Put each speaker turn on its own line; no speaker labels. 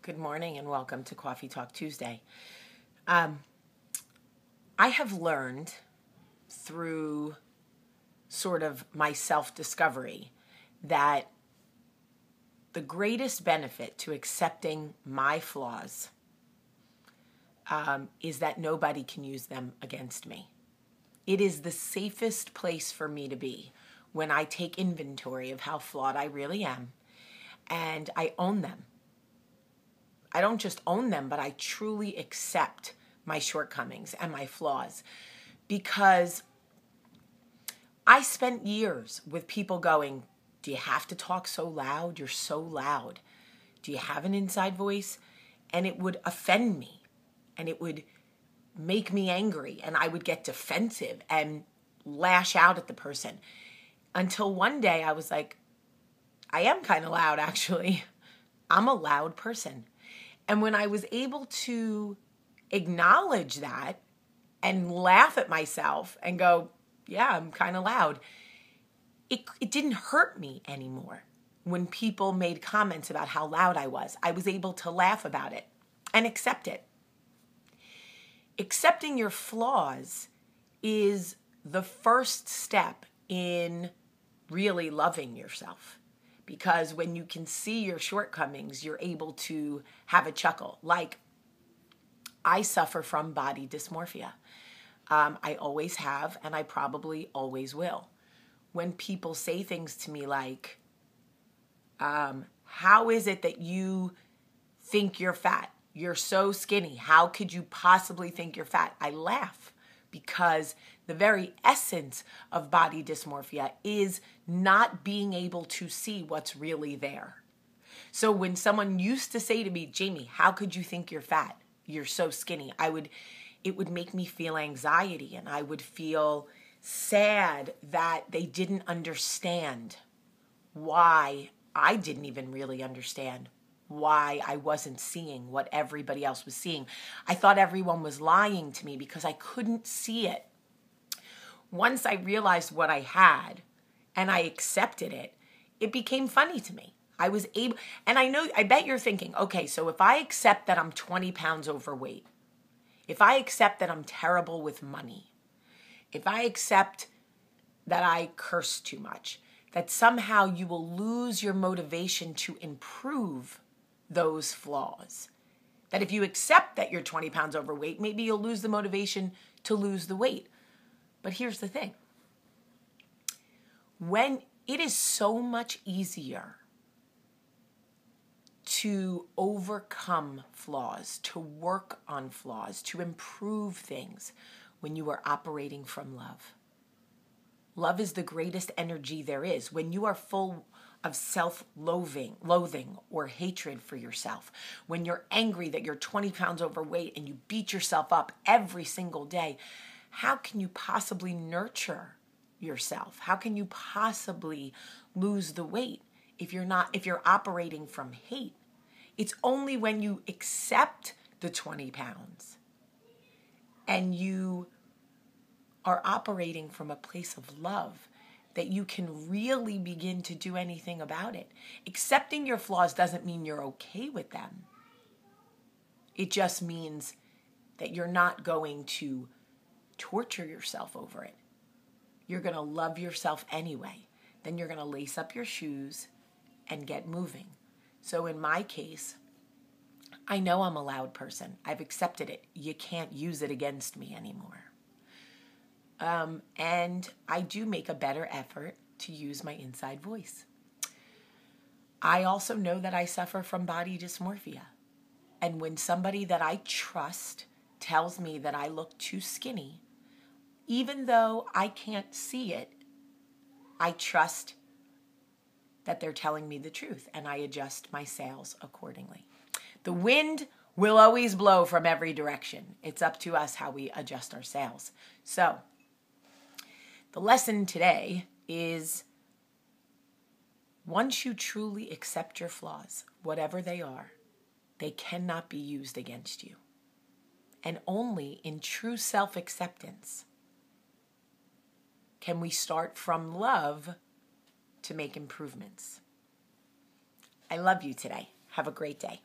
Good morning and welcome to Coffee Talk Tuesday. I have learned through sort of my self-discovery that the greatest benefit to accepting my flaws is that nobody can use them against me. It is the safest place for me to be when I take inventory of how flawed I really am and I own them. I don't just own them, but I truly accept my shortcomings and my flaws, because I spent years with people going, do you have to talk so loud? You're so loud. Do you have an inside voice? And it would offend me and it would make me angry and I would get defensive and lash out at the person until one day I was like, I am kind of loud actually. I'm a loud person. And when I was able to acknowledge that and laugh at myself and go, yeah, I'm kind of loud, it didn't hurt me anymore. When people made comments about how loud I was able to laugh about it and accept it. Accepting your flaws is the first step in really loving yourself. Because when you can see your shortcomings, you're able to have a chuckle. Like, I suffer from body dysmorphia. I always have, and I probably always will. When people say things to me like, how is it that you think you're fat? You're so skinny. How could you possibly think you're fat? I laugh, because the very essence of body dysmorphia is not being able to see what's really there. So when someone used to say to me, Jaime, how could you think you're fat? You're so skinny. It would make me feel anxiety, and I would feel sad that they didn't understand why I didn't even really understand why I wasn't seeing what everybody else was seeing. I thought everyone was lying to me because I couldn't see it. Once I realized what I had and I accepted it, it became funny to me. I was able, and I bet you're thinking, okay, so if I accept that I'm 20 pounds overweight, if I accept that I'm terrible with money, if I accept that I curse too much, that somehow you will lose your motivation to improve those flaws. That if you accept that you're 20 pounds overweight, maybe you'll lose the motivation to lose the weight. But here's the thing. When it is so much easier to overcome flaws, to work on flaws, to improve things when you are operating from love. Love is the greatest energy there is. When you are full of self-loathing or hatred for yourself, when you're angry that you're 20 pounds overweight and you beat yourself up every single day, how can you possibly nurture yourself? How can you possibly lose the weight if you're operating from hate? It's only when you accept the 20 pounds and you are operating from a place of love that you can really begin to do anything about it. Accepting your flaws doesn't mean you're okay with them. It just means that you're not going to torture yourself over it. You're going to love yourself anyway. Then you're going to lace up your shoes and get moving. So in my case, I know I'm a loud person. I've accepted it. You can't use it against me anymore. And I do make a better effort to use my inside voice. I also know that I suffer from body dysmorphia. And when somebody that I trust tells me that I look too skinny, even though I can't see it, I trust that they're telling me the truth, and I adjust my sails accordingly. The wind will always blow from every direction. It's up to us how we adjust our sails. So, the lesson today is, once you truly accept your flaws, whatever they are, they cannot be used against you. And only in true self-acceptance can we start from love to make improvements. I love you today. Have a great day.